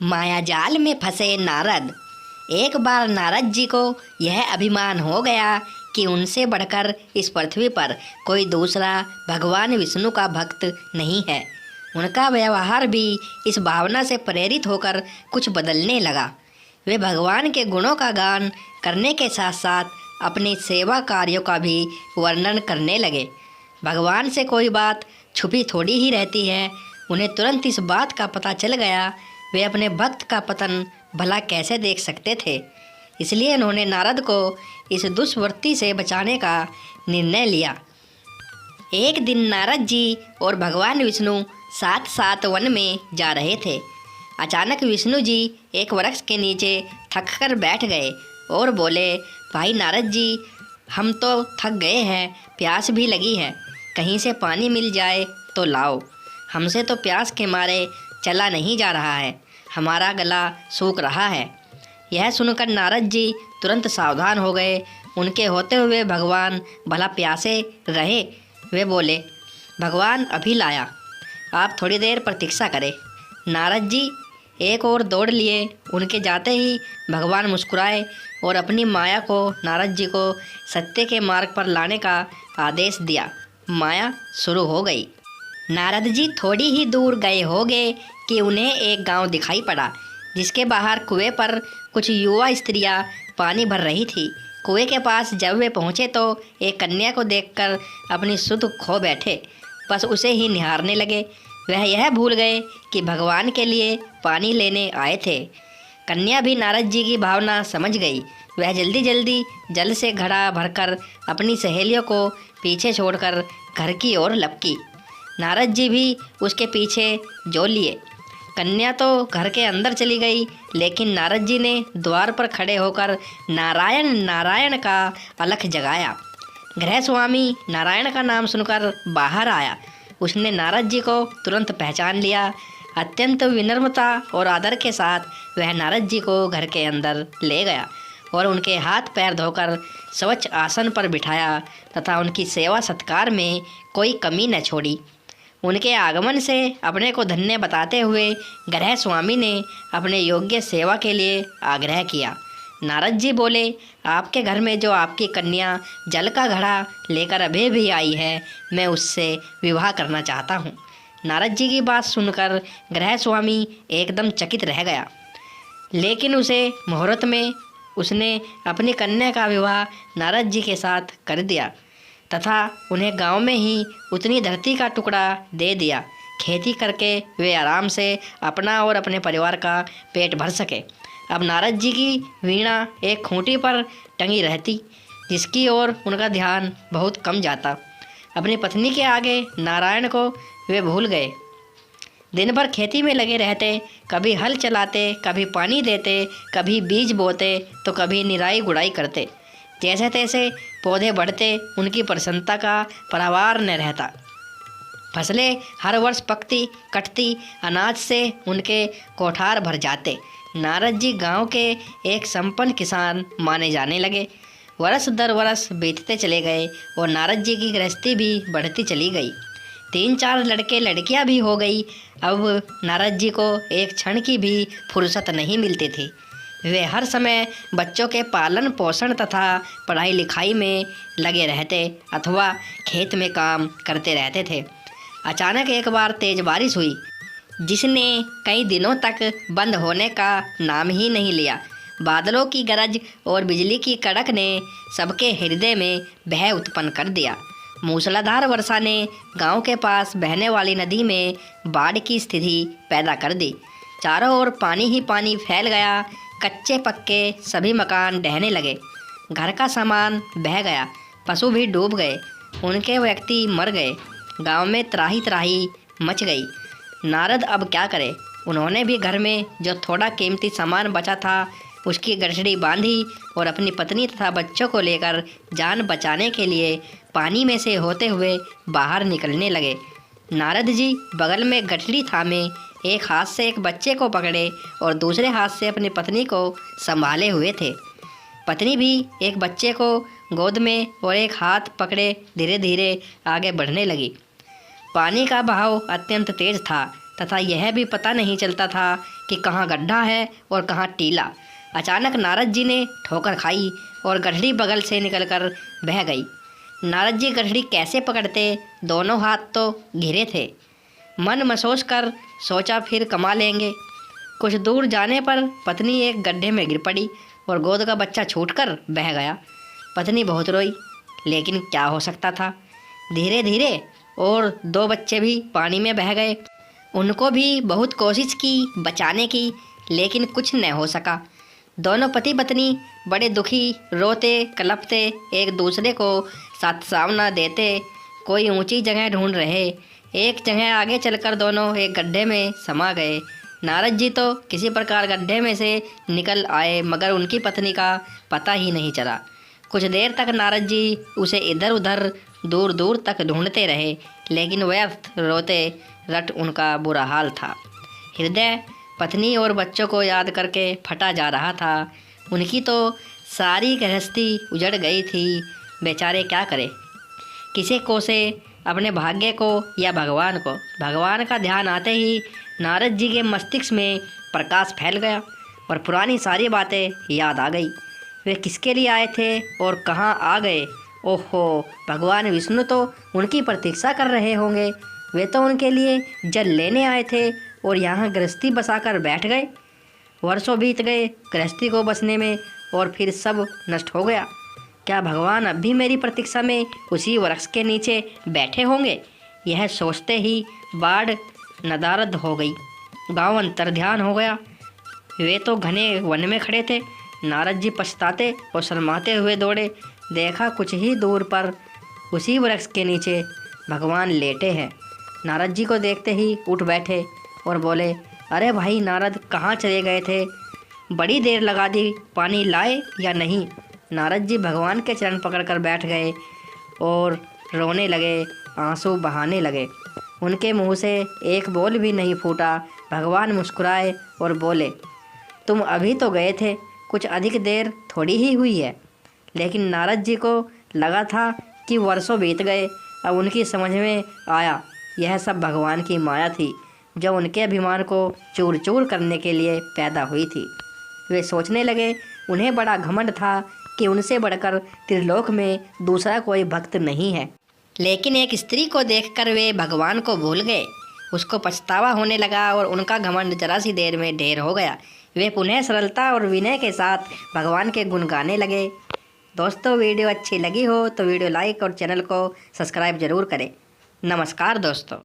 मायाजाल में फंसे नारद। एक बार नारद जी को यह अभिमान हो गया कि उनसे बढ़कर इस पृथ्वी पर कोई दूसरा भगवान विष्णु का भक्त नहीं है। उनका व्यवहार भी इस भावना से प्रेरित होकर कुछ बदलने लगा। वे भगवान के गुणों का गान करने के साथ साथ अपनी सेवा कार्यों का भी वर्णन करने लगे। भगवान से कोई बात छुपी थोड़ी ही रहती है। उन्हें तुरंत इस बात का पता चल गया। वे अपने भक्त का पतन भला कैसे देख सकते थे। इसलिए उन्होंने नारद को इस दुष्वृत्ति से बचाने का निर्णय लिया। एक दिन नारद जी और भगवान विष्णु साथ साथ वन में जा रहे थे। अचानक विष्णु जी एक वृक्ष के नीचे थक कर बैठ गए और बोले, भाई नारद जी, हम तो थक गए हैं, प्यास भी लगी है, कहीं से पानी मिल जाए तो लाओ। हमसे तो प्यास के मारे चला नहीं जा रहा है, हमारा गला सूख रहा है। यह सुनकर नारद जी तुरंत सावधान हो गए। उनके होते हुए भगवान भला प्यासे रहे। वे बोले, भगवान अभी लाया, आप थोड़ी देर प्रतीक्षा करें। नारद जी एक और दौड़ लिए। उनके जाते ही भगवान मुस्कुराए और अपनी माया को नारद जी को सत्य के मार्ग पर लाने का आदेश दिया। माया शुरू हो गई। नारद जी थोड़ी ही दूर गए होंगे कि उन्हें एक गांव दिखाई पड़ा, जिसके बाहर कुएं पर कुछ युवा स्त्रियां पानी भर रही थी। कुएं के पास जब वे पहुँचे तो एक कन्या को देखकर अपनी सुध खो बैठे, बस उसे ही निहारने लगे। वह यह भूल गए कि भगवान के लिए पानी लेने आए थे। कन्या भी नारद जी की भावना समझ गई। वह जल्दी जल्दी जल से घड़ा भरकर अपनी सहेलियों को पीछे छोड़कर घर की ओर लपकी। नारद जी भी उसके पीछे जो लिए। कन्या तो घर के अंदर चली गई, लेकिन नारद जी ने द्वार पर खड़े होकर नारायण नारायण का अलख जगाया। गृह स्वामी नारायण का नाम सुनकर बाहर आया। उसने नारद जी को तुरंत पहचान लिया। अत्यंत विनम्रता और आदर के साथ वह नारद जी को घर के अंदर ले गया और उनके हाथ पैर धोकर स्वच्छ आसन पर बिठाया तथा उनकी सेवा सत्कार में कोई कमी न छोड़ी। उनके आगमन से अपने को धन्य बताते हुए गृह स्वामी ने अपने योग्य सेवा के लिए आग्रह किया। नारद जी बोले, आपके घर में जो आपकी कन्या जल का घड़ा लेकर अभी भी आई है, मैं उससे विवाह करना चाहता हूँ। नारद जी की बात सुनकर गृह स्वामी एकदम चकित रह गया, लेकिन उसे मुहूर्त में उसने अपनी कन्या का विवाह नारद जी के साथ कर दिया तथा उन्हें गांव में ही उतनी धरती का टुकड़ा दे दिया। खेती करके वे आराम से अपना और अपने परिवार का पेट भर सके। अब नारद जी की वीणा एक खूंटी पर टंगी रहती, जिसकी ओर उनका ध्यान बहुत कम जाता। अपनी पत्नी के आगे नारायण को वे भूल गए। दिन भर खेती में लगे रहते, कभी हल चलाते, कभी पानी देते, कभी बीज बोते तो कभी निराई गुड़ाई करते। जैसे तैसे पौधे बढ़ते, उनकी प्रसन्नता का परावार न रहता। फसलें हर वर्ष पकती कटती, अनाज से उनके कोठार भर जाते। नारद जी गांव के एक संपन्न किसान माने जाने लगे। वर्ष दर वर्ष बीतते चले गए और नारद जी की गृहस्थी भी बढ़ती चली गई। 3-4 लड़के लड़कियां भी हो गई। अब नारद जी को एक क्षण की भी फुर्सत नहीं मिलती थी। वे हर समय बच्चों के पालन पोषण तथा पढ़ाई लिखाई में लगे रहते अथवा खेत में काम करते रहते थे। अचानक एक बार तेज बारिश हुई, जिसने कई दिनों तक बंद होने का नाम ही नहीं लिया। बादलों की गरज और बिजली की कड़क ने सबके हृदय में भय उत्पन्न कर दिया। मूसलाधार वर्षा ने गांव के पास बहने वाली नदी में बाढ़ की स्थिति पैदा कर दी। चारों ओर पानी ही पानी फैल गया। कच्चे पक्के सभी मकान ढहने लगे। घर का सामान बह गया। पशु भी डूब गए। उनके व्यक्ति मर गए। गांव में त्राही त्राही मच गई। नारद अब क्या करे। उन्होंने भी घर में जो थोड़ा कीमती सामान बचा था उसकी गठड़ी बांधी और अपनी पत्नी तथा बच्चों को लेकर जान बचाने के लिए पानी में से होते हुए बाहर निकलने लगे। नारद जी बगल में गठड़ी थामे एक हाथ से एक बच्चे को पकड़े और दूसरे हाथ से अपनी पत्नी को संभाले हुए थे। पत्नी भी एक बच्चे को गोद में और एक हाथ पकड़े धीरे धीरे आगे बढ़ने लगी। पानी का बहाव अत्यंत तेज था। तथा यह भी पता नहीं चलता था कि कहाँ गड्ढा है और कहाँ टीला। अचानक नारद जी ने ठोकर खाई और गठड़ी बगल से निकलकर बह गई। नारद जी गठड़ी कैसे पकड़ते, दोनों हाथ तो घिरे थे। मन मसोस कर सोचा फिर कमा लेंगे। कुछ दूर जाने पर पत्नी एक गड्ढे में गिर पड़ी और गोद का बच्चा छूटकर बह गया। पत्नी बहुत रोई, लेकिन क्या हो सकता था। धीरे धीरे और 2 बच्चे भी पानी में बह गए। उनको भी बहुत कोशिश की बचाने की, लेकिन कुछ न हो सका। दोनों पति पत्नी बड़े दुखी, रोते कलपते, एक दूसरे को सांत्वना देते कोई ऊंची जगह ढूंढ रहे। एक जगह आगे चलकर दोनों एक गड्ढे में समा गए। नारद जी तो किसी प्रकार गड्ढे में से निकल आए, मगर उनकी पत्नी का पता ही नहीं चला। कुछ देर तक नारद जी उसे इधर उधर दूर दूर तक ढूंढते रहे, लेकिन व्यर्थ, रोते रट उनका बुरा हाल था। हृदय पत्नी और बच्चों को याद करके फटा जा रहा था। उनकी तो सारी गृहस्थी उजड़ गई थी। बेचारे क्या करे, किसे को से अपने भाग्य को या भगवान को। भगवान का ध्यान आते ही नारद जी के मस्तिष्क में प्रकाश फैल गया और पुरानी सारी बातें याद आ गई। वे किसके लिए आए थे और कहाँ आ गए। ओहो, भगवान विष्णु तो उनकी प्रतीक्षा कर रहे होंगे। वे तो उनके लिए जल लेने आए थे और यहाँ गृहस्थी बसाकर बैठ गए। वर्षों बीत गए गृहस्थी को बसने में और फिर सब नष्ट हो गया। क्या भगवान अब भी मेरी प्रतीक्षा में उसी वृक्ष के नीचे बैठे होंगे। यह सोचते ही बाढ़ नदारद हो गई। गांव अंतर्ध्यान हो गया। वे तो घने वन में खड़े थे। नारद जी पछताते और शर्माते हुए दौड़े। देखा कुछ ही दूर पर उसी वृक्ष के नीचे भगवान लेटे हैं। नारद जी को देखते ही उठ बैठे और बोले, अरे भाई नारद, कहाँ चले गए थे? बड़ी देर लगा दी, पानी लाए या नहीं? नारद जी भगवान के चरण पकड़कर बैठ गए और रोने लगे, आंसू बहाने लगे। उनके मुंह से एक बोल भी नहीं फूटा। भगवान मुस्कुराए और बोले, तुम अभी तो गए थे, कुछ अधिक देर थोड़ी ही हुई है। लेकिन नारद जी को लगा था कि वर्षों बीत गए। अब उनकी समझ में आया यह सब भगवान की माया थी, जो उनके अभिमान को चूर चूर करने के लिए पैदा हुई थी। वे सोचने लगे, उन्हें बड़ा घमंड था कि उनसे बढ़कर त्रिलोक में दूसरा कोई भक्त नहीं है। लेकिन एक स्त्री को देखकर वे भगवान को भूल गए। उसको पछतावा होने लगा और उनका घमंड जरा सी देर में ढेर हो गया। वे पुनः सरलता और विनय के साथ भगवान के गुण गाने लगे। दोस्तों, वीडियो अच्छी लगी हो तो वीडियो लाइक और चैनल को सब्सक्राइब जरूर करें। नमस्कार दोस्तों।